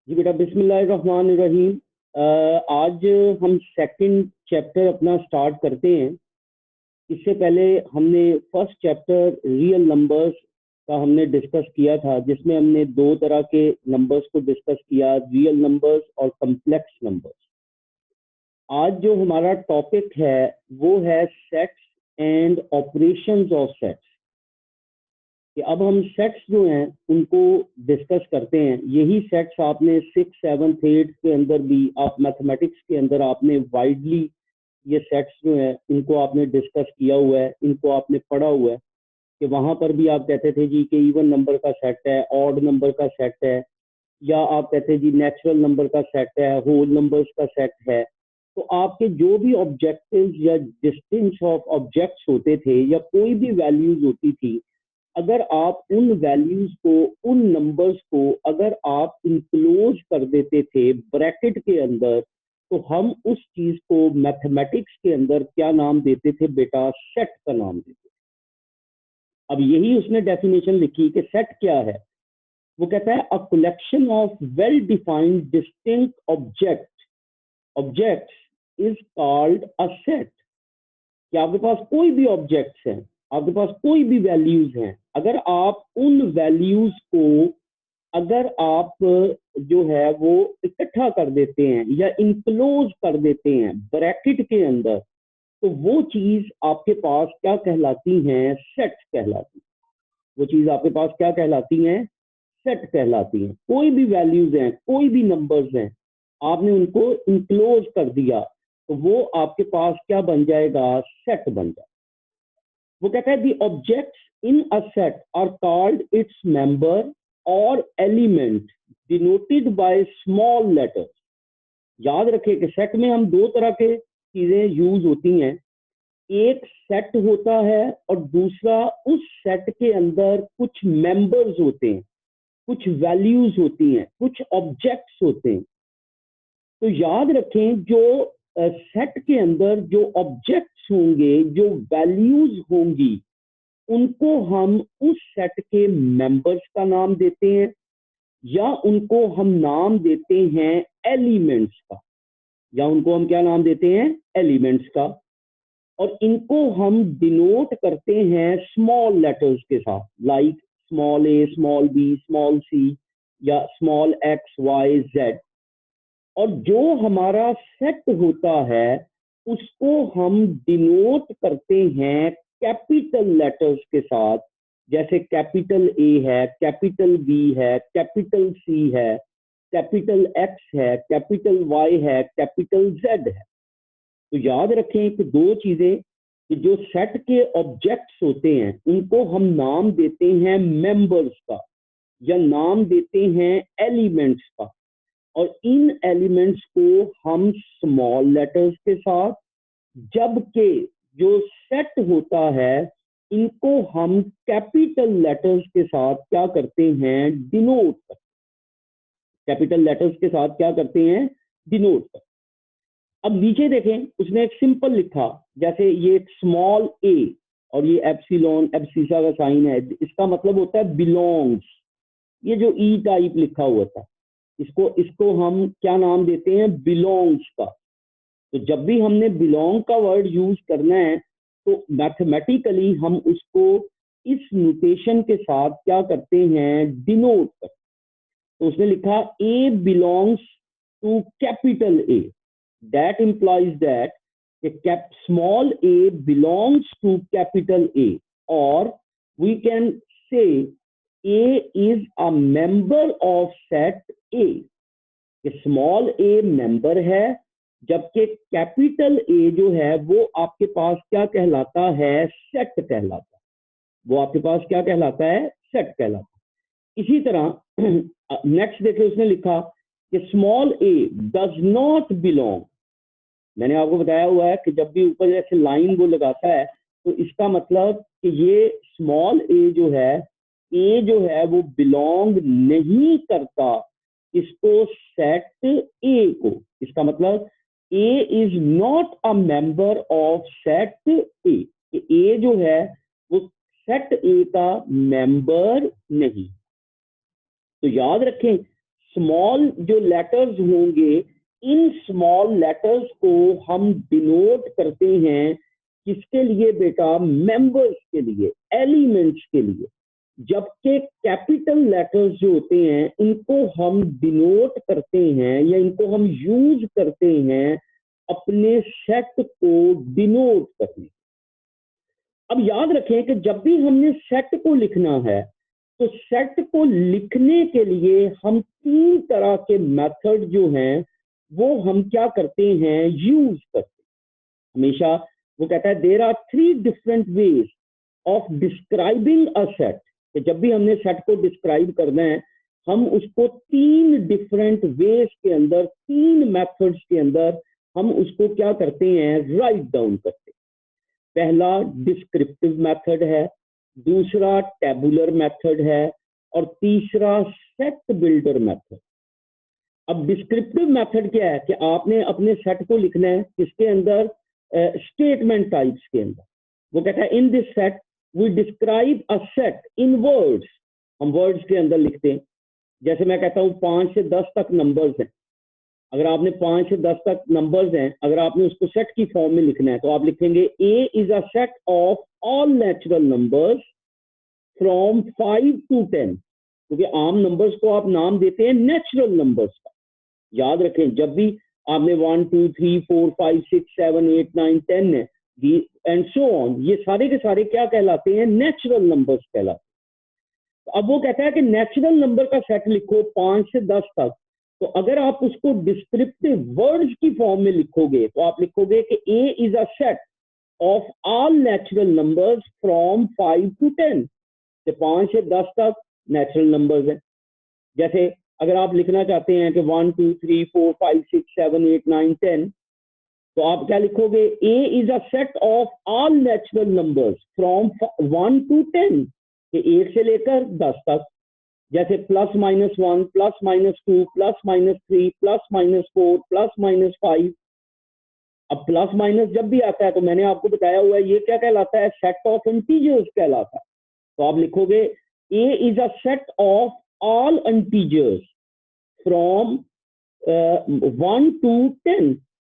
जी बेटा, बिस्मिल्लाहिर्रहमानिर्रहीम। आज हम सेकंड चैप्टर अपना स्टार्ट करते हैं। इससे पहले हमने फर्स्ट चैप्टर रियल नंबर्स का हमने डिस्कस किया था, जिसमें हमने दो तरह के नंबर्स को डिस्कस किया, रियल नंबर्स और कम्प्लेक्स नंबर्स। आज जो हमारा टॉपिक है वो है sets and operations of sets. कि अब हम सेट्स जो हैं उनको डिस्कस करते हैं। यही सेट्स आपने 6, 7, 8 के अंदर भी, आप मैथमेटिक्स के अंदर आपने वाइडली ये सेट्स जो हैं इनको आपने डिस्कस किया हुआ है, इनको आपने पढ़ा हुआ है। कि वहां पर भी आप कहते थे जी कि इवन नंबर का सेट है, ऑड नंबर का सेट है, या आप कहते जी नेचुरल नंबर का सेट है, होल नंबर्स का सेट है। तो आपके जो भी ऑब्जेक्टिव्स या डिस्टेंस ऑफ ऑब्जेक्ट्स होते थे या कोई भी वैल्यूज होती थी, अगर आप उन वैल्यूज को, उन नंबर्स को अगर आप इंक्लोज कर देते थे ब्रैकेट के अंदर, तो हम उस चीज को मैथमेटिक्स के अंदर क्या नाम देते थे बेटा? सेट का नाम देते थे। अब यही उसने डेफिनेशन लिखी कि सेट क्या है। वो कहता है a collection of well defined distinct objects is called a set. कि आपके पास कोई भी ऑब्जेक्ट्स हैं, आपके पास कोई भी वैल्यूज हैं, अगर आप उन वैल्यूज को अगर आप जो है वो इकट्ठा कर देते हैं या इनक्लोज कर देते हैं ब्रैकेट के अंदर, तो वो चीज आपके पास क्या कहलाती हैं? सेट कहलाती है। वो चीज आपके पास क्या कहलाती हैं? सेट कहलाती हैं। कोई भी वैल्यूज हैं, कोई भी नंबर्स हैं, आपने उनको इनक्लोज कर दिया तो वो आपके पास क्या बन जाएगा? सेट बन जाएगा। वो कहता है the objects in a set are called its member और element denoted by small letters. याद रखें कि सेट में हम दो तरह के चीजें यूज होती हैं। एक सेट होता है और दूसरा उस सेट के अंदर कुछ मेंबर्स होते हैं, कुछ वैल्यूज होती हैं, कुछ ऑब्जेक्ट्स होते हैं। तो याद रखें जो सेट के अंदर जो ऑब्जेक्ट्स होंगे, जो वैल्यूज होंगी, उनको हम उस सेट के मेंबर्स का नाम देते हैं या उनको हम नाम देते हैं एलिमेंट्स का, या उनको हम क्या नाम देते हैं? एलिमेंट्स का। और इनको हम डिनोट करते हैं स्मॉल लेटर्स के साथ, लाइक स्मॉल ए, स्मॉल बी, स्मॉल सी, या स्मॉल एक्स, वाई, जेड। और जो हमारा सेट होता है उसको हम डिनोट करते हैं कैपिटल लेटर्स के साथ, जैसे कैपिटल ए है, कैपिटल बी है, कैपिटल सी है, कैपिटल एक्स है, कैपिटल वाई है, कैपिटल जेड है। तो याद रखें कि दो चीजें, कि जो सेट के ऑब्जेक्ट्स होते हैं उनको हम नाम देते हैं मेंबर्स का या नाम देते हैं एलिमेंट्स का, और इन एलिमेंट्स को हम स्मॉल लेटर्स के साथ, जबकि जो सेट होता है इनको हम कैपिटल लेटर्स के साथ क्या करते हैं? डिनोट करते हैं। कैपिटल लेटर्स के साथ क्या करते हैं? डिनोट करते हैं। अब नीचे देखें, उसने एक सिंपल लिखा, जैसे ये स्मॉल ए और ये एप्सिलॉन, एब्सिसा का साइन है, इसका मतलब होता है बिलोंग्स। ये जो ई टाइप लिखा हुआ था, इसको इसको हम क्या नाम देते हैं? बिलोंग्स का। तो जब भी हमने बिलोंग का वर्ड यूज करना है तो मैथमेटिकली हम उसको इस नोटेशन के साथ क्या करते हैं? डिनोट करते हैं। तो उसने लिखा A belongs to capital A, that implies that small A belongs to capital A, और we can say A is a member of set A. Small A member है, जबकि कैपिटल ए जो है वो आपके पास क्या कहलाता है? सेट कहलाता है। वो आपके पास क्या कहलाता है? सेट कहलाता है। इसी तरह नेक्स्ट देखिए, उसने लिखा कि small A does not belong. मैंने आपको बताया हुआ है कि जब भी ऊपर जैसे लाइन वो लगाता है तो इसका मतलब कि ये स्मॉल ए जो है वो बिलोंग नहीं करता इसको सेट ए को। इसका मतलब A is not a member of set A. A जो है वो सेट ए का मेंबर नहीं। तो याद रखें, स्मॉल जो लेटर्स होंगे, इन स्मॉल लेटर्स को हम डिनोट करते हैं किसके लिए बेटा? मेंबर्स के लिए, एलिमेंट्स के लिए। जबकि कैपिटल लेटर्स जो होते हैं इनको हम डिनोट करते हैं या इनको हम यूज करते हैं अपने सेट को डिनोट करने। अब याद रखें कि जब भी हमने सेट को लिखना है तो सेट को लिखने के लिए हम 3 तरह के मेथड जो हैं वो हम क्या करते हैं? यूज करते हैं। हमेशा वो कहता है there are 3 different ways of describing a set, कि जब भी हमने सेट को डिस्क्राइब करना है हम उसको 3 डिफरेंट वेज के अंदर, 3 मेथड्स के अंदर हम उसको क्या करते हैं? राइट डाउन करते हैं। पहला डिस्क्रिप्टिव मेथड है, दूसरा टेबुलर मेथड है और तीसरा सेट बिल्डर मेथड। अब डिस्क्रिप्टिव मेथड क्या है? कि आपने अपने सेट को लिखना है किसके अंदर? स्टेटमेंट टाइप्स के अंदर। वो कहता है in this set we describe a set in words. हम वर्ड्स के अंदर लिखते हैं। जैसे मैं कहता हूँ 5 से 10 तक नंबर्स हैं, अगर आपने 5 से 10 तक नंबर्स हैं, अगर आपने उसको सेट की फॉर्म में लिखना है तो आप लिखेंगे A is a set of all natural numbers from 5 to 10, क्योंकि आम नंबर्स को आप नाम देते हैं नेचुरल नंबर्स का। याद रखें जब भी आपने 1 2 3 4 5 6 7 8 9 10 है एंड सो ऑन, ये सारे के सारे क्या कहलाते हैं? नेचुरल नंबर्स कहलाते हैं। तो अब वो कहता है कि नेचुरल नंबर का सेट लिखो 5 से 10 तक। तो अगर आप उसको डिस्क्रिप्टिव वर्ड्स की फॉर्म में लिखोगे तो आप लिखोगे कि A is a set of all natural numbers from 5 to 10, 5 से 10 तक नेचुरल नंबर्स हैं। जैसे अगर आप लिखना चाहते हैं कि 1 2 3 4 5 6 7 8 9 10, तो आप क्या लिखोगे? A is a set of all natural numbers from 1 to 10, कि 1 से लेकर 10 तक। जैसे +-1 +-2 +-3 +-4 +-5। अब प्लस माइनस जब भी आता है तो मैंने आपको बताया हुआ है ये क्या कहलाता है? सेट ऑफ इंटीजर्स कहलाता है। तो आप लिखोगे A is a set of all integers from 1 to 10,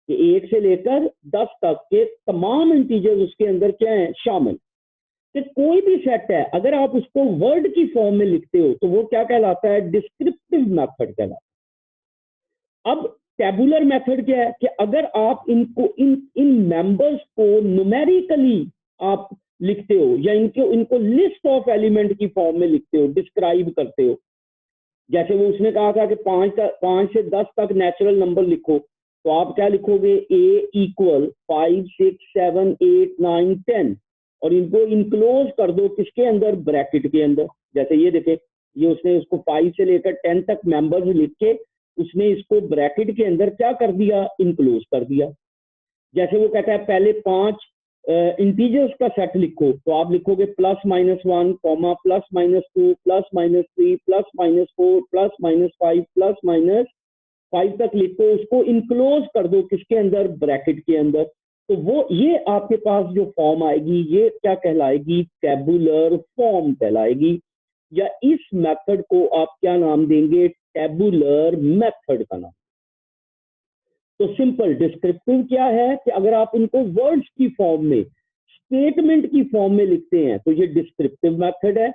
1 से लेकर 10 तक के तमाम इंटीजर्स उसके अंदर क्या है? शामिल। कि कोई भी सेट है अगर आप उसको वर्ड की फॉर्म में लिखते हो तो वो क्या कहलाता है? डिस्क्रिप्टिव मेथड कहलाता है। अब टेबुलर मेथड क्या है? कि अगर आप इनको इन मेंबर्स को न्यूमेरिकली आप लिखते हो या इनको लिस्ट ऑफ एलिमेंट की फॉर्म में लिखते हो, डिस्क्राइब करते हो। जैसे वो उसने कहा था कि 5 से 10 तक नेचुरल नंबर लिखो, तो आप क्या लिखोगे? ए इक्वल 5 6 7 8 9 10 और इनको इनक्लोज कर दो किसके अंदर? ब्रैकेट के अंदर। जैसे ये देखे, ये उसने उसको 5 से लेकर 10 तक मेंबर्स लिख के उसने इसको ब्रैकेट के अंदर क्या कर दिया? इनक्लोज कर दिया। जैसे वो कहता है पहले 5 इंटीजर्स का सेट लिखो, तो आप लिखोगे +-1, +-2 +-3 +-4 +-5 तक लिखो, उसको इनक्लोज कर दो किसके अंदर? ब्रैकेट के अंदर। तो वो ये आपके पास जो फॉर्म आएगी ये क्या कहलाएगी? टेबुलर फॉर्म कहलाएगी। या इस मेथड को आप क्या नाम देंगे? टेबुलर मेथड का नाम। तो सिंपल डिस्क्रिप्टिव क्या है? कि अगर आप इनको वर्ड्स की फॉर्म में, स्टेटमेंट की फॉर्म में लिखते हैं तो ये डिस्क्रिप्टिव मेथड है।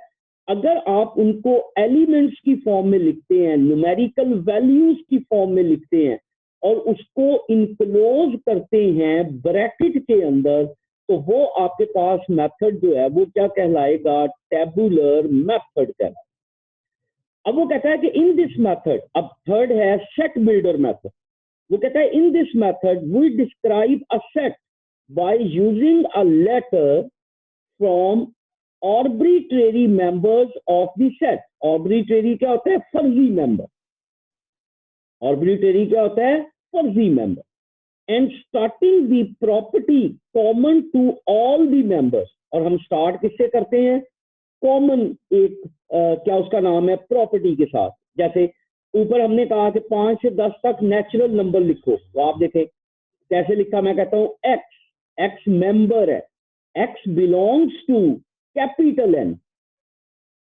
अगर आप उनको एलिमेंट्स की फॉर्म में लिखते हैं, न्यूमेरिकल वैल्यूज की फॉर्म में लिखते हैं और उसको इनक्लोज करते हैं ब्रैकेट के अंदर, तो वो आपके पास मेथड जो है वो क्या कहलाएगा? टेबुलर मेथड कहलाएगा। अब वो कहता है कि इन दिस मेथड, अब थर्ड है सेट बिल्डर मेथड। वो कहता है in this method we describe a set by using a letter from arbitrary members of the set. Arbitrary क्या होता है? फर्जी मेंबर। आर्बिट्रेरी क्या होता है? फर्जी member. And starting the property common to all the members. और हम स्टार्ट किससे करते हैं? कॉमन एक क्या उसका नाम है? प्रॉपर्टी के साथ। जैसे ऊपर हमने कहा कि 5 से 10 तक नेचुरल नंबर लिखो, तो आप देखें कैसे लिखा। मैं कहता हूं एक्स, एक्स मेंबर है, x belongs to capital N,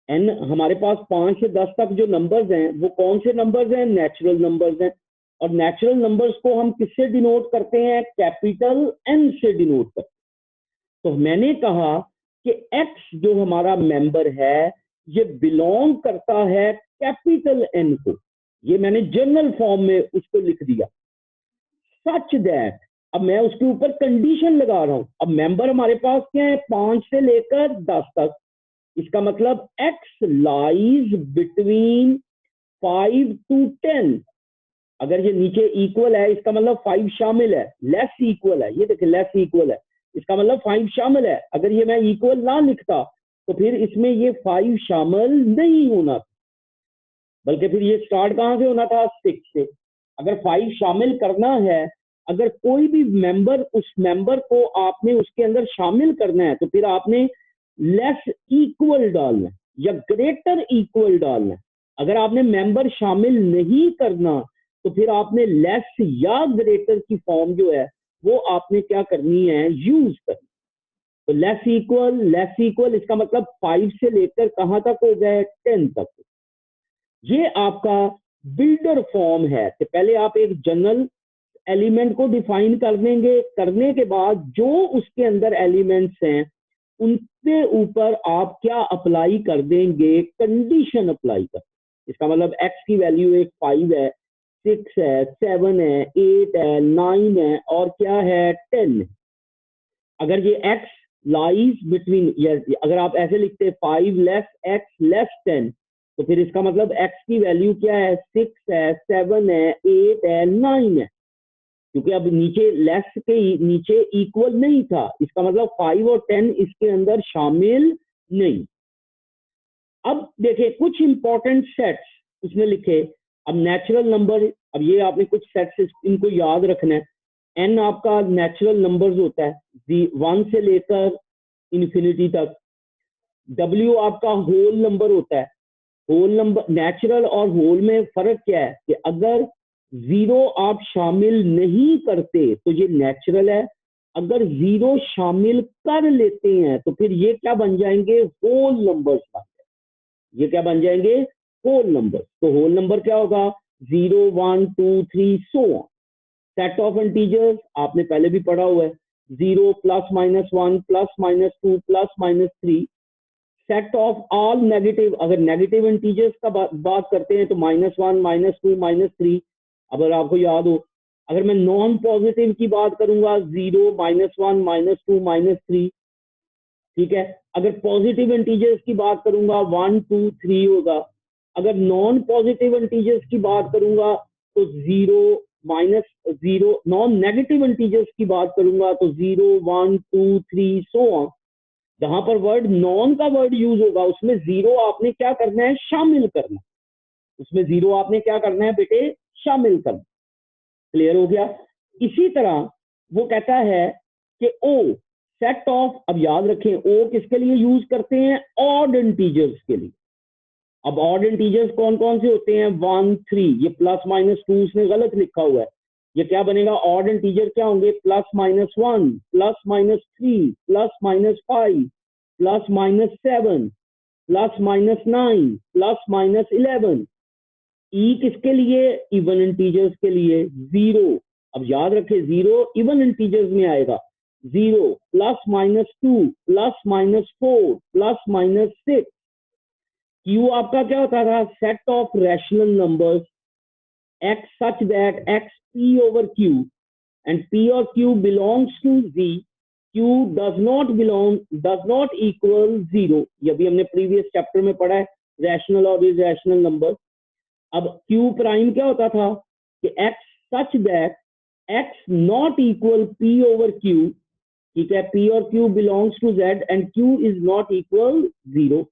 N हमारे पास 5 से 10 तक जो नंबर्स हैं वो कौन से नंबर्स हैं? नेचुरल नंबर्स हैं। और नेचुरल नंबर्स को हम किससे डिनोट करते हैं? कैपिटल एन से डिनोट करते हैं। तो मैंने कहा कि एक्स जो हमारा मेंबर है ये बिलोंग करता है कैपिटल एन को। ये मैंने जनरल फॉर्म में उसको लिख दिया। सच दैट, अब मैं उसके ऊपर कंडीशन लगा रहा हूं। अब मेंबर हमारे पास क्या है? 5 से लेकर 10 तक। इसका मतलब x लाइज बिटवीन 5 to 10। अगर ये नीचे इक्वल है इसका मतलब 5 शामिल है। लेस इक्वल है, ये देखिए लेस इक्वल है, इसका मतलब 5 शामिल है। अगर ये मैं इक्वल ना लिखता तो फिर इसमें ये 5 शामिल नहीं होना था, बल्कि फिर ये स्टार्ट कहां से होना था? 6 से। अगर 5 शामिल करना है, अगर कोई भी मेंबर, उस मेंबर को आपने उसके अंदर शामिल करना है तो फिर आपने लेस इक्वल डालना है या ग्रेटर इक्वल डालना है। अगर आपने मेंबर शामिल नहीं करना तो फिर आपने लेस या ग्रेटर की फॉर्म जो है वो आपने क्या करनी है? यूज करनी। तो लेस इक्वल इसका मतलब 5 से लेकर कहां तक हो गए? 10 तक। ये आपका बिल्डर फॉर्म है। तो पहले आप एक जनरल एलिमेंट को डिफाइन कर देंगे, करने के बाद जो उसके अंदर एलिमेंट्स हैं उनके ऊपर आप क्या अप्लाई कर देंगे? कंडीशन अप्लाई कर। इसका मतलब x की वैल्यू एक 5 है, 6 है, 7 है, 8 है, 9 है और क्या है? 10। अगर ये x लाइज बिटवीन, अगर आप ऐसे लिखते 5 लेस x लेस 10 तो फिर इसका मतलब x की वैल्यू क्या है? 6 है, 7 है, 8 है, 9 है। क्योंकि अब नीचे लेस के नीचे इक्वल नहीं था, इसका मतलब 5 और 10 इसके अंदर शामिल नहीं। अब देखिए कुछ इंपॉर्टेंट सेट्स उसने लिखे। अब नेचुरल नंबर, अब ये आपने कुछ सेट्स इनको याद रखना है। एन आपका नेचुरल नंबर्स होता है 1 से लेकर इन्फिनिटी तक। डब्ल्यू आपका होल नंबर होता है। होल नंबर, नेचुरल और होल में फर्क क्या है कि अगर 0 आप शामिल नहीं करते तो ये नेचुरल है, अगर 0 शामिल कर लेते हैं तो फिर ये क्या बन जाएंगे? होल नंबर्स बन जाएंगे। ये क्या बन जाएंगे? Whole number. तो होल नंबर क्या होगा? 0 1 2 3 so on. Set of integers आपने पहले भी पढ़ा हुआ है, 0 plus minus 1 plus minus 2 plus minus 3। Set of all negative, अगर नेगेटिव इंटीजर्स का बात करते हैं तो -1 -2 -3। अगर आपको याद हो, अगर मैं नॉन पॉजिटिव की बात करूंगा 0 -1 -2 -3, ठीक है। अगर पॉजिटिव इंटीजर्स की बात करूंगा 1 2 3 होगा। अगर नॉन पॉजिटिव इंटीजर्स की बात करूंगा तो 0 -0, नॉन नेगेटिव इंटीजर्स की बात करूंगा तो 0 1 2 3 सो ऑन। जहां पर वर्ड नॉन का वर्ड यूज होगा उसमें 0 आपने क्या करना है? शामिल करना। उसमें 0 आपने क्या करना है बेटे? शामिल करना। क्लियर हो गया? इसी तरह वो कहता है कि ओ सेट ऑफ, अब याद रखें ओ किसके लिए यूज करते हैं? ऑड इंटीजर्स के लिए। अब ऑड इंटीजर्स कौन कौन से होते हैं? 1 3, ये प्लस माइनस 2 उसने गलत लिखा हुआ है। ये क्या बनेगा? ऑड इंटीजर क्या होंगे? Plus minus 1 plus minus 3 plus minus 5 plus minus 7 plus minus 9 plus minus 11। ई किसके लिए? इवन इंटीजर्स के लिए। 0, अब याद रखें 0 इवन इंटीजर्स में आएगा। 0 plus minus 2 plus minus 4 plus minus 6। Q आपका क्या होता था? Set of rational numbers x such that x p over q and p or q belongs to z, q does not equal 0। ये भी हमने previous chapter में पढ़ा है, रैशनल और इरैशनल नंबर। अब q प्राइम क्या होता था? कि x such that x not equal p over q, ठीक है, p और q belongs to z and q is not equal 0।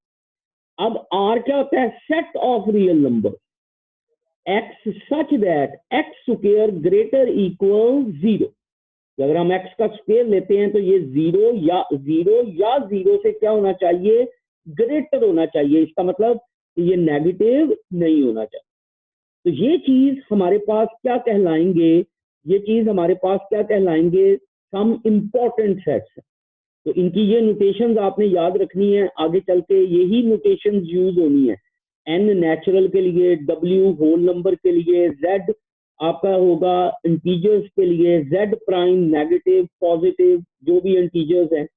अब r क्या होता है? Set of real number x such that x square greater equal 0। अगर हम x का स्क्वायर लेते हैं तो ये 0 या 0 से क्या होना चाहिए? ग्रेटर होना चाहिए। इसका मतलब ये नेगेटिव नहीं होना चाहिए। तो ये चीज हमारे पास क्या कहलाएंगे? ये चीज हमारे पास क्या कहलाएंगे? Some important sets. तो इनकी ये नोटेशंस आपने याद रखनी है, आगे चल के यही नोटेशंस यूज होनी है। n नेचुरल के लिए, w होल नंबर के लिए, z आपका होगा इंटीजर्स के लिए, z प्राइम नेगेटिव पॉजिटिव जो भी इंटीजर्स हैं,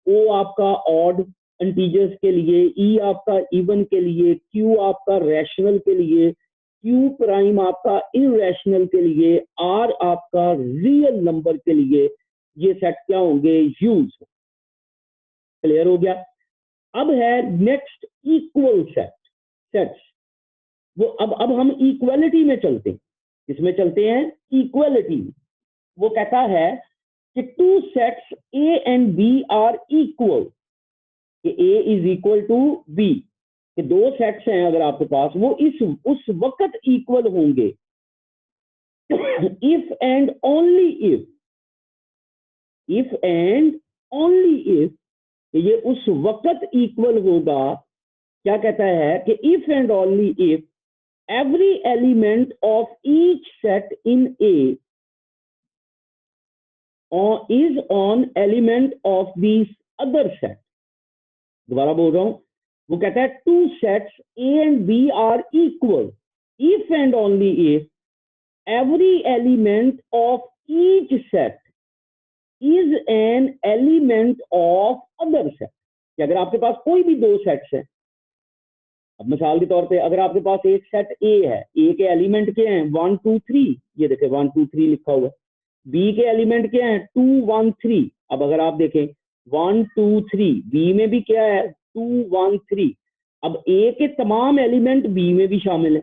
o आपका ऑड इंटीजर्स के लिए, e आपका इवन के लिए, q आपका रैशनल के लिए, q प्राइम आपका इररेशनल के लिए, r आपका रियल नंबर के लिए। ये सेट क्या होंगे? यूज। क्लियर हो गया? अब है नेक्स्ट इक्वल सेट्स। वो अब हम इक्वलिटी में चलते हैं। किसमें चलते हैं? इक्वलिटी। वो कहता है कि two sets A and B are equal, कि A is equal to B, कि दो सेट्स हैं अगर आपके पास, वो उस वक्त इक्वल होंगे इफ एंड ओनली इफ ये उस वक्त इक्वल होगा। क्या कहता है कि if and only if every element of each set in A is on element of these other set। दोबारा बोल रहा हूं, वो कहता है two sets A and B are equal if and only if every element of each set is an element of other set। कि अगर आपके पास कोई भी दो सेट्स हैं, अब मिसाल के तौर पे अगर आपके पास एक सेट ए है, ए के एलिमेंट क्या हैं? 1 2 3, ये देखें 1 2 3 लिखा हुआ है। बी के एलिमेंट क्या हैं? 2 1 3। अब अगर आप देखें 1 2 3, बी में भी क्या है? 2 1 3। अब ए के तमाम एलिमेंट बी में भी शामिल है,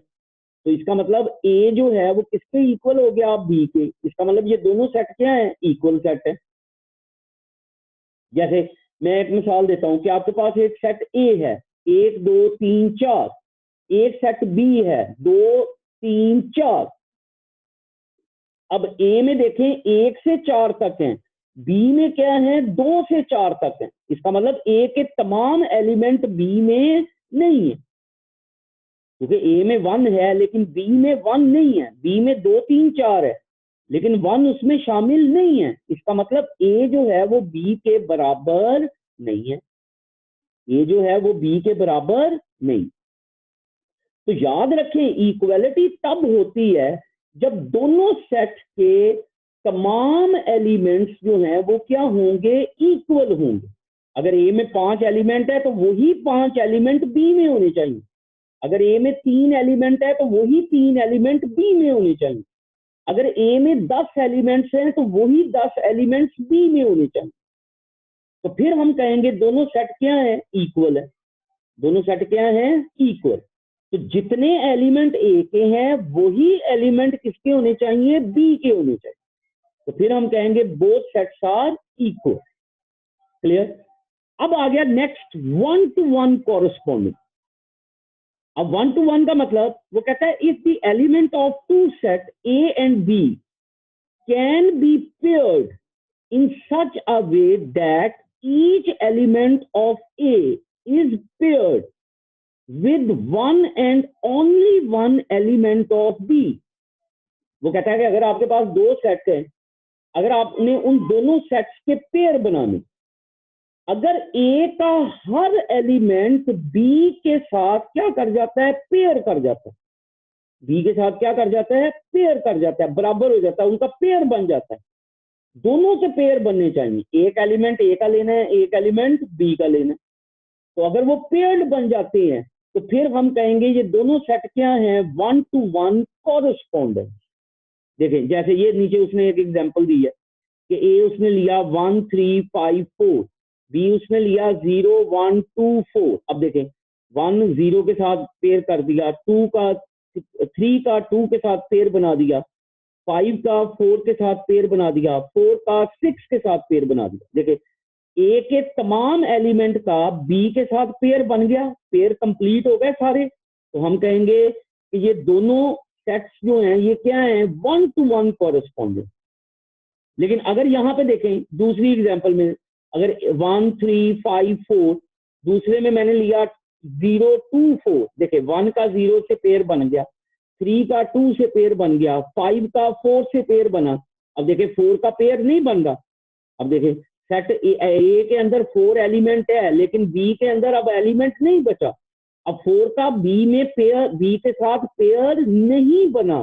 तो इसका मतलब ए जो है वो किसके इक्वल हो गया? आप बी के। इसका मतलब ये दोनों सेट क्या है? इक्वल सेट है। जैसे मैं एक मिसाल देता हूं कि आपके पास एक सेट ए है, 1 2 3 4, एक सेट बी है 2 3 4। अब ए में देखें 1 से 4 तक हैं, बी में क्या है? 2 से 4 तक है। इसका मतलब ए के तमाम एलिमेंट बी में नहीं है, क्योंकि ए में 1 है लेकिन बी में 1 नहीं है। बी में 2 3 4 है लेकिन 1 उसमें शामिल नहीं है। इसका मतलब ए जो है वो बी के बराबर नहीं है, ये जो है वो बी के बराबर नहीं। तो याद रखें इक्वलिटी तब होती है जब दोनों सेट के तमाम एलिमेंट्स जो हैं वो क्या होंगे? इक्वल होंगे। अगर ए में 5 एलिमेंट है तो वही 5 एलिमेंट बी में होने चाहिए। अगर ए में 3 एलिमेंट है तो वही 3 एलिमेंट बी में होने चाहिए। अगर ए में 10 एलिमेंट्स हैं तो वही 10 एलिमेंट्स बी में होने चाहिए। तो फिर हम कहेंगे दोनों सेट क्या है? इक्वल है। दोनों सेट क्या है? इक्वल। तो जितने एलिमेंट ए के हैं वही एलिमेंट किसके होने चाहिए? बी के होने चाहिए। तो फिर हम कहेंगे both sets are equal. Clear? अब आ गया नेक्स्ट 1 to 1 कॉरेस्पॉन्डिंग। अब 1 to 1 का मतलब वो कहता है if the element of two set A and B can be paired in such a way that each element of A is paired with one and only one element of B। वो कहता है कि अगर आपके पास दो set हैं, अगर आपने उन दोनों सेट्स के पेयर बनाने, अगर A का हर एलिमेंट B के साथ क्या कर जाता है? पेयर कर जाता है। B के साथ क्या कर जाता है? पेयर कर जाता है, बराबर हो जाता है, उनका पेयर बन जाता है। दोनों से पेयर बनने चाहिए। एक एलिमेंट ए का लेना है, एक एलिमेंट बी का लेना है। तो अगर वो पेयर्ड बन जाते हैं तो फिर हम कहेंगे ये दोनों सेट क्या हैं? 1 to 1 कॉरेस्पॉन्डेंस। देखें जैसे ये नीचे उसने एक एग्जांपल दी है कि ए उसने लिया 1 3 5 4, बी उसने लिया 0 1 2 4। अब देखें 1 0 के साथ पेयर कर दिया, 3 का 2 के साथ पेयर बना दिया, 5 का 4 के साथ पेयर बना दिया, 4 का 6 के साथ पेयर बना दिया। देखिए ए के तमाम एलिमेंट का बी के साथ पेयर बन गया, पेयर कंप्लीट हो गए सारे। तो हम कहेंगे कि ये दोनों सेट्स जो हैं ये क्या हैं? 1 to 1 कॉरेस्पॉन्डेंस। लेकिन अगर यहाँ पे देखें दूसरी एग्जांपल में, अगर 1 3 5 4, दूसरे में मैंने लिया 0 2 4। देखिए 1 का 0 से पेयर बन गया, 3 का 2 से पेयर बन गया, 5 का 4 से पेयर बना। अब देखिए 4 का पेयर नहीं बन रहा। अब देखिए सेट ए के अंदर 4 एलिमेंट है, लेकिन बी के अंदर अब एलिमेंट नहीं बचा, अब 4 का बी में पेयर, बी के साथ पेयर नहीं बना,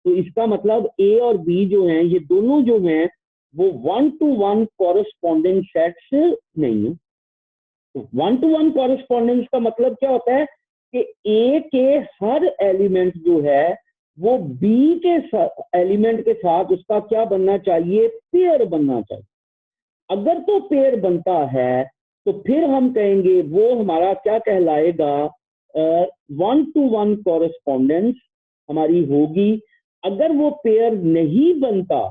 तो इसका मतलब ए और बी जो हैं ये दोनों जो हैं वो 1-to-1 कॉरेस्पॉन्डेंस सेट्स नहीं है। तो 1-to-1 कॉरेस्पॉन्डेंस का मतलब क्या होता है कि ए के हर एलिमेंट जो है वो बी के एलिमेंट के साथ उसका क्या बनना चाहिए, पेयर बनना चाहिए। अगर तो पेयर बनता है तो फिर हम कहेंगे वो हमारा क्या कहलाएगा, 1-to-1 कॉरेस्पॉन्डेंस हमारी होगी। अगर वो पेयर नहीं बनता,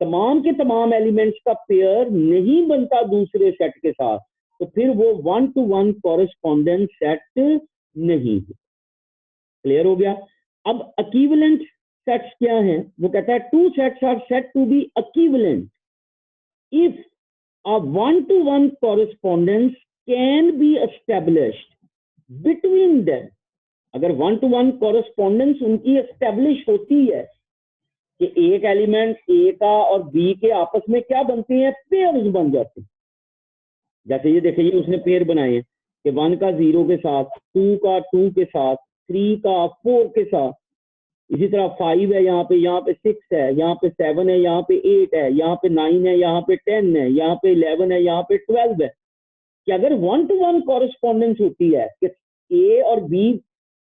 तमाम के तमाम एलिमेंट्स का पेयर नहीं बनता दूसरे सेट के साथ, तो फिर वो 1-to-1 कॉरेस्पॉन्डेंस सेट नहीं है। क्लियर हो गया। अब इक्विवेलेंट सेट्स क्या हैं, वो कहता है two sets are said to be equivalent if a 1-to-1 correspondence can be established between them। अगर 1-to-1 correspondence उनकी एस्टेब्लिश होती है कि एक एलिमेंट ए का और बी के आपस में क्या बनते हैं, पेयर्स बन जाते हैं। जैसे ये देखिए, उसने पेयर बनाए हैं कि 1 का 0 के साथ, 2 का 2 के साथ, 3 का 4 के साथ, इसी तरह 5 है यहाँ पे 6 है, यहाँ पे 7 है, यहाँ पे 8 है, यहाँ पे 9 है, यहाँ पे 10 है, यहाँ पे 11 है, यहाँ पे 12 है। कि अगर 1-to-1 कॉरेस्पॉन्डेंस होती है कि ए और बी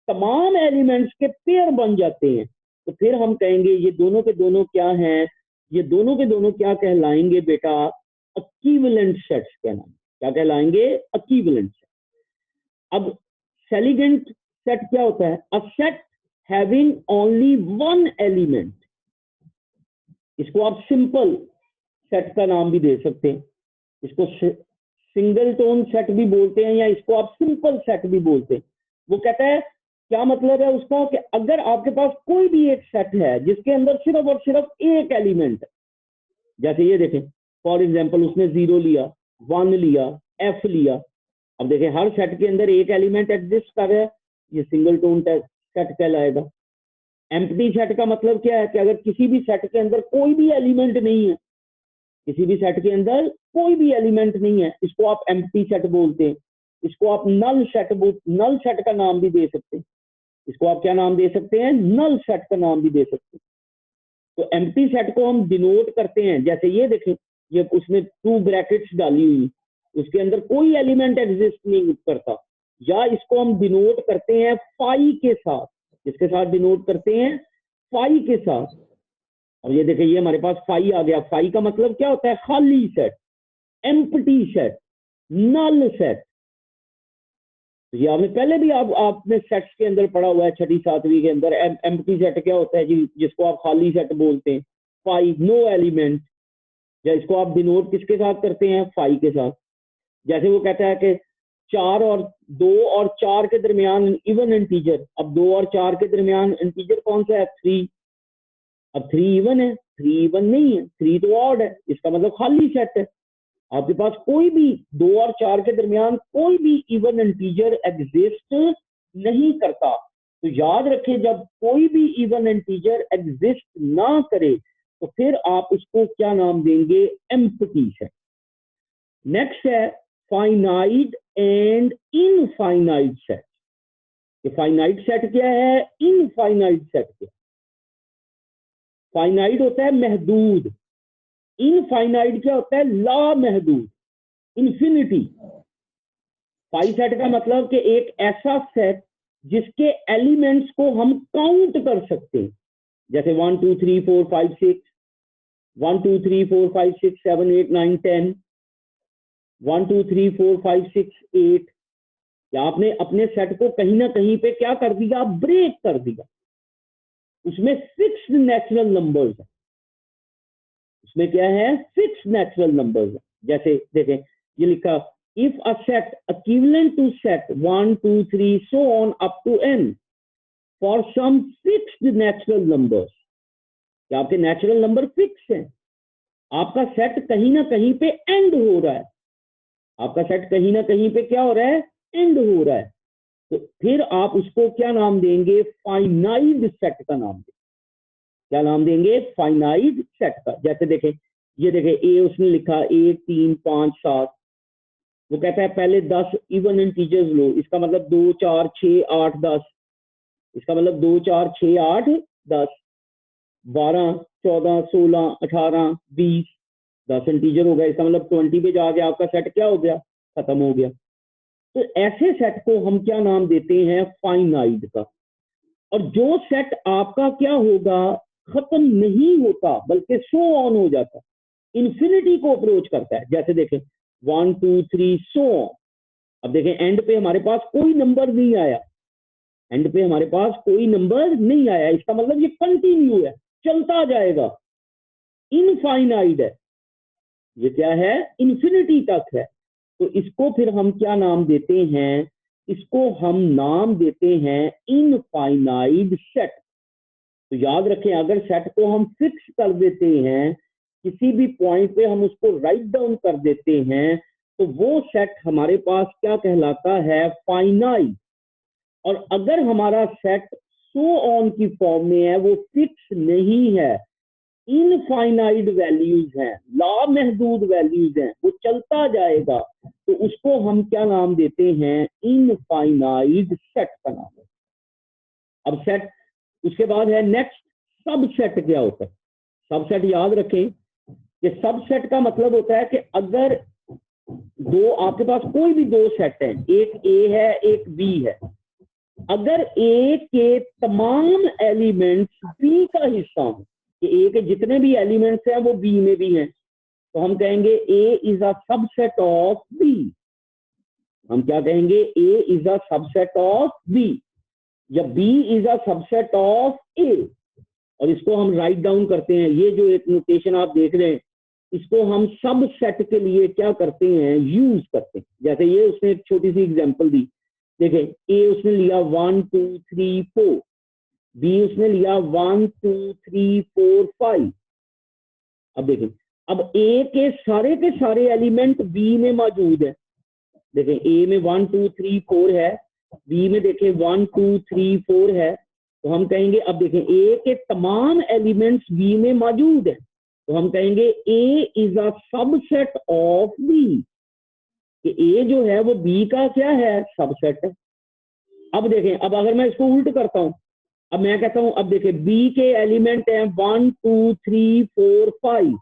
तमाम एलिमेंट्स के पेयर बन जाते हैं, तो फिर हम कहेंगे ये दोनों के दोनों क्या हैं, ये दोनों के दोनों क्या कहलाएंगे बेटा, इक्विवेलेंट सेट्स कहना, क्या कहलाएंगे, इक्विवेलेंट सेट। अब सेलिगेंट सेट क्या होता है, a set having only one element, इसको आप सिंपल सेट का नाम भी दे सकते हैं, इसको सिंगल टोन सेट भी बोलते हैं, या इसको आप सिंपल सेट भी बोलते हैं। वो कहता है क्या मतलब है उसका, कि अगर आपके पास कोई भी एक सेट है जिसके अंदर सिर्फ और सिर्फ एक एलिमेंट है, जैसे ये देखें फॉर एग्जांपल उसने 0 लिया, 1 लिया, एफ लिया। अब देखें हर सेट के अंदर एक एलिमेंट एग्जिस्ट कर रहा है, ये सिंगल टोन सेट कहलाएगा। एम्प्टी सेट का मतलब क्या है कि अगर किसी भी सेट के अंदर कोई भी एलिमेंट नहीं है, किसी भी सेट के अंदर कोई भी एलिमेंट नहीं है, इसको आप एम्प्टी सेट बोलते हैं। इसको आप नल सेट का नाम भी दे सकते हैं। इसको आप क्या नाम दे सकते हैं, नल सेट का नाम भी दे सकते हैं। तो एम्प्टी सेट को हम डिनोट करते हैं, जैसे ये देखें, ये उसने 2 ब्रैकेट्स डाली हुई, उसके अंदर कोई एलिमेंट एग्जिस्ट नहीं करता, या इसको हम डिनोट करते हैं फाई के साथ, इसके साथ डिनोट करते हैं फाई के साथ। और ये देखिए ये हमारे पास फाई आ गया। फाई का मतलब क्या होता है, खाली set, empty set, null set. तो ये आपने पहले भी आपने सेट्स के अंदर पढ़ा हुआ है, 6वीं 7वीं के अंदर। एम्प्टी सेट क्या होता है जी, जिसको आप खाली सेट बोलते हैं, फाई, नो एलिमेंट, या इसको आप डिनोट किसके साथ करते हैं, फाई के साथ। जैसे वो कहता है कि 2 और 4 के दरमियान इवन इंटीजर, अब 2 और 4 के दरमियान इंटीजर कौन सा है, 3। अब 3 इवन है, 3 इवन नहीं है, 3 तो ऑड है, इसका मतलब खाली सेट है। आपके पास कोई भी 2 और 4 के दरमियान कोई भी इवन इंटीजर एग्जिस्ट नहीं करता। तो याद रखें, जब कोई भी इवन इंटीजर एग्जिस्ट ना करे तो फिर आप उसको क्या नाम देंगे, एम्प्टी सेट। नेक्स्ट है finite and infinite set. Finite set क्या है, इनफाइनाइट सेट क्या है। फाइनाइट होता है महदूद, इनफाइनाइट क्या होता है, लामहदूद, इन्फिनिटी। फाई सेट का मतलब कि एक ऐसा सेट जिसके एलिमेंट्स को हम काउंट कर सकते हैं, जैसे 1 2 3 4 5 6, 1 2 3 4 5 6 7 8 9 10, 1 2 3 4 5 6 8। या आपने अपने सेट को कहीं ना कहीं पे क्या कर दिया, ब्रेक कर दिया। उसमें फिक्स्ड नेचुरल नंबर्स है, उसमें क्या है, फिक्स्ड नेचुरल नंबर्स है। जैसे देखें ये लिखा, if a set equivalent to set 1 2 3 so on up to n for some fixed natural numbers। क्या आपके नेचुरल नंबर फिक्स हैं, आपका सेट कहीं ना कहीं पे एंड हो रहा है, आपका सेट कहीं ना कहीं पे क्या हो रहा है, एंड हो रहा है, तो फिर आप उसको क्या नाम देंगे, फाइनाइट सेट का नाम देंगे। क्या नाम देंगे, फाइनाइट सेट का। जैसे देखें ये देखें ए उसने लिखा 1 3 5 7, वो कहता है पहले 10 इवन इंटीजर्स लो, इसका मतलब 2 4 6 8 10, इसका मतलब 2 4 6 8 10, 12 14 16 18 20, 10 इंटीजर हो गया, इसका मतलब 20 पे जाके आपका सेट क्या हो गया, खत्म हो गया। तो ऐसे सेट को हम क्या नाम देते हैं, फाइनाइट का। और जो सेट आपका क्या होगा, खत्म नहीं होता बल्कि सो ऑन हो जाता, इन्फिनिटी को अप्रोच करता है। जैसे देखें 1 2 3 सो ऑन। अब देखें एंड पे हमारे पास कोई नंबर नहीं आया, एंड पे हमारे पास कोई नंबर नहीं आया, इसका मतलब ये कंटिन्यू है, चलता जाएगा, इनफाइनाइट है, ये क्या है, इन्फिनिटी तक है। तो इसको फिर हम क्या नाम देते हैं, इसको हम नाम देते हैं इनफाइनाइट सेट। तो याद रखें, अगर सेट को हम फिक्स कर देते हैं, किसी भी पॉइंट पे हम उसको राइट डाउन कर देते हैं, तो वो सेट हमारे पास क्या कहलाता है, फाइनाइट। और अगर हमारा सेट सो ऑन की फॉर्म में है, वो फिक्स नहीं है, इनफाइनाइट वैल्यूज हैं, लामहदूद वैल्यूज हैं, वो चलता जाएगा, तो उसको हम क्या नाम देते हैं, इनफाइनाइट सेट का नाम है। अब सेट, उसके बाद है नेक्स्ट, सबसेट क्या होता है। सबसेट याद रखें कि सबसेट का मतलब होता है कि अगर दो आपके पास कोई भी दो सेट हैं, एक ए है एक बी है, अगर ए के तमाम एलिमेंट्स बी का हिस्सा हो, कि ए के जितने भी एलिमेंट्स हैं वो बी में भी हैं, तो हम कहेंगे A is a subset of B. हम क्या कहेंगे, A is a subset of B, या B is a subset of A. और इसको हम राइट डाउन करते हैं, ये जो एक नोटेशन आप देख रहे हैं, इसको हम सब सेट के लिए क्या करते हैं, यूज करते हैं। जैसे ये उसने एक छोटी सी एग्जांपल दी, देखें ए उसने लिया 1 2 3 4, बी उसने लिया 1 2 3 4 5। अब देखें, अब ए के सारे एलिमेंट बी में मौजूद है। देखें ए में 1 2 3 4 है, बी में देखें 1 2 3 4 है, तो हम कहेंगे, अब देखें ए के तमाम एलिमेंट्स बी में मौजूद है, तो हम कहेंगे A is a subset of B, कि ए जो है वो बी का क्या है, सबसेट है। अब देखें, अब अगर मैं इसको उल्ट करता हूं, अब मैं कहता हूं, अब देखें बी के एलिमेंट हैं 1 2 3 4 5,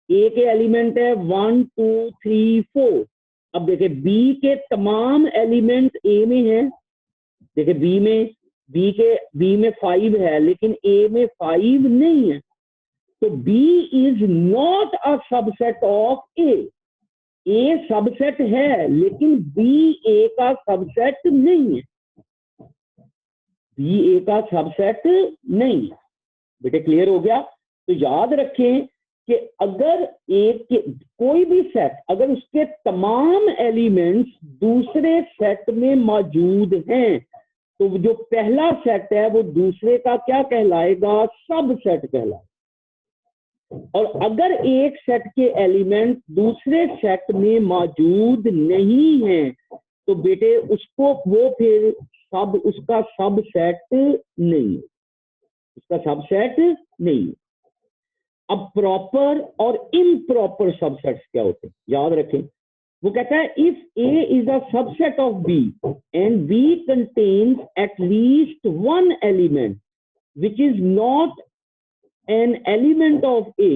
ए के एलिमेंट है 1 2 3 4। अब देखें बी के तमाम एलिमेंट ए में हैं, देखें बी में 5 है लेकिन ए में 5 नहीं है, तो B is not a subset of A subset है लेकिन बी ए का सबसेट नहीं है, बी ए का सबसेट नहीं है। बेटे क्लियर हो गया। तो याद रखें कि अगर एक के कोई भी सेट, अगर उसके तमाम एलिमेंट्स दूसरे सेट में मौजूद हैं, तो जो पहला सेट है वो दूसरे का क्या कहलाएगा, सबसेट कहलाएगा। और अगर एक सेट के एलिमेंट दूसरे सेट में मौजूद नहीं है, तो बेटे उसको वो फिर उसका सबसेट नहीं, उसका सबसेट नहीं। अब प्रॉपर और इम्प्रॉपर सबसेट्स क्या होते हैं, याद रखें। वो कहता है if A is a subset of B and B contains at least one element which is not an element of A,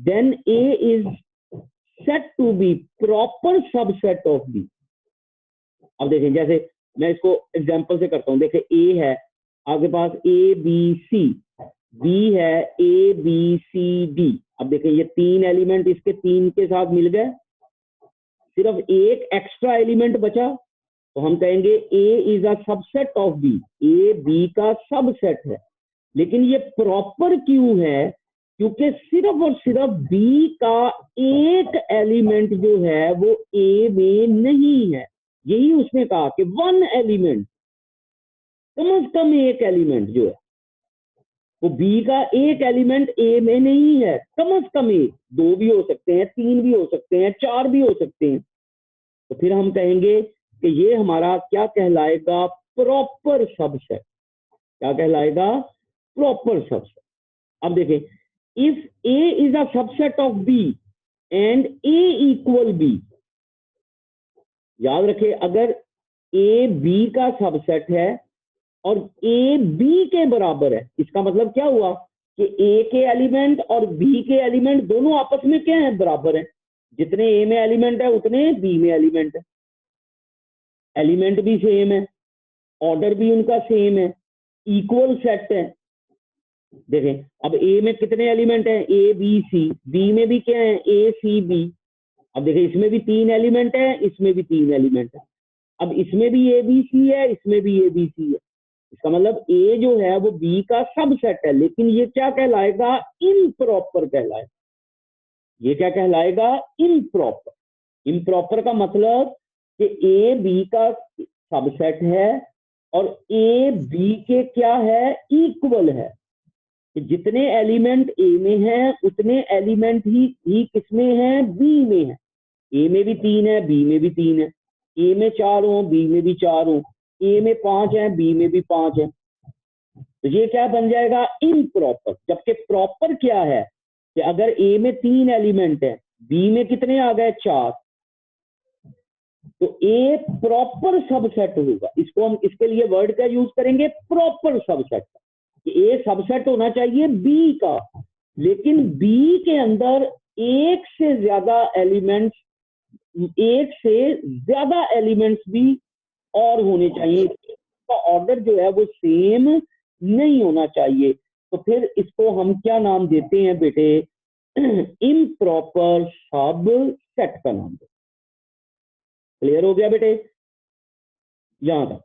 then A is said to be proper subset of B. अब देखें, जैसे मैं इसको example से करता हूं, देखें ए है आपके पास ए बी सी, बी है ए बी सी डी। अब देखें ये तीन एलिमेंट इसके तीन के साथ मिल गए, सिर्फ एक एक्स्ट्रा एलिमेंट बचा, तो हम कहेंगे A is a subset of B, A B का सबसेट है। लेकिन ये प्रॉपर क्यों है, क्योंकि सिर्फ और सिर्फ बी का एक एलिमेंट जो है वो ए में नहीं है। यही उसने कहा कि वन एलिमेंट, कम से कम एक एलिमेंट जो है वो बी का एक एलिमेंट ए में नहीं है, कम से कम एक, दो भी हो सकते हैं, तीन भी हो सकते हैं, चार भी हो सकते हैं। तो फिर हम कहेंगे कि ये हमारा क्या कहलाएगा, प्रॉपर सबसेट। क्या कहलाएगा, प्रॉपर सबसेट। अब देखें if A is a subset of B and A equal B, याद रखे अगर A B का सबसेट है और A B के बराबर है, इसका मतलब क्या हुआ कि A के एलिमेंट और B के एलिमेंट दोनों आपस में क्या है, बराबर है। जितने A में एलिमेंट है उतने B में एलिमेंट है, एलिमेंट भी सेम है, ऑर्डर भी उनका सेम है, इक्वल सेट है। देखें अब A में कितने एलिमेंट हैं, A B C, B में भी क्या है, A C B। अब देखें इसमें भी 3 एलिमेंट है, इसमें भी 3 एलिमेंट है। अब इसमें भी A B C है, इसमें भी A B C है। इसका मतलब A जो है वो B का सबसेट है, लेकिन ये क्या कहलाएगा, इम्प्रॉपर कहलाएगा। ये क्या कहलाएगा, इम्प्रॉपर। इम्प्रॉपर का मतलब कि A B का सबसेट है और A B के क्या है, इक्वल है। कि जितने एलिमेंट A में हैं उतने एलिमेंट ही किसमें हैं, B में है। A में भी 3 है, B में भी 3 है। A में 4 हो, B में भी 4 हो। A में 5 है, B में भी 5 है। तो ये क्या बन जाएगा, इम्प्रॉपर। जबकि प्रॉपर क्या है कि अगर A में 3 एलिमेंट है, B में कितने आ गए, 4, तो A प्रॉपर सबसेट होगा। इसको हम इसके लिए वर्ड का यूज करेंगे, प्रॉपर सबसेट। A सबसेट होना चाहिए B का, लेकिन B के अंदर एक से ज्यादा एलिमेंट्स, एक से ज्यादा एलिमेंट्स भी और होने चाहिए। इसका ऑर्डर जो है वो सेम नहीं होना चाहिए। तो फिर इसको हम क्या नाम देते हैं बेटे, इम्प्रॉपर सबसेट का नाम। क्लियर हो गया बेटे, यहां तक।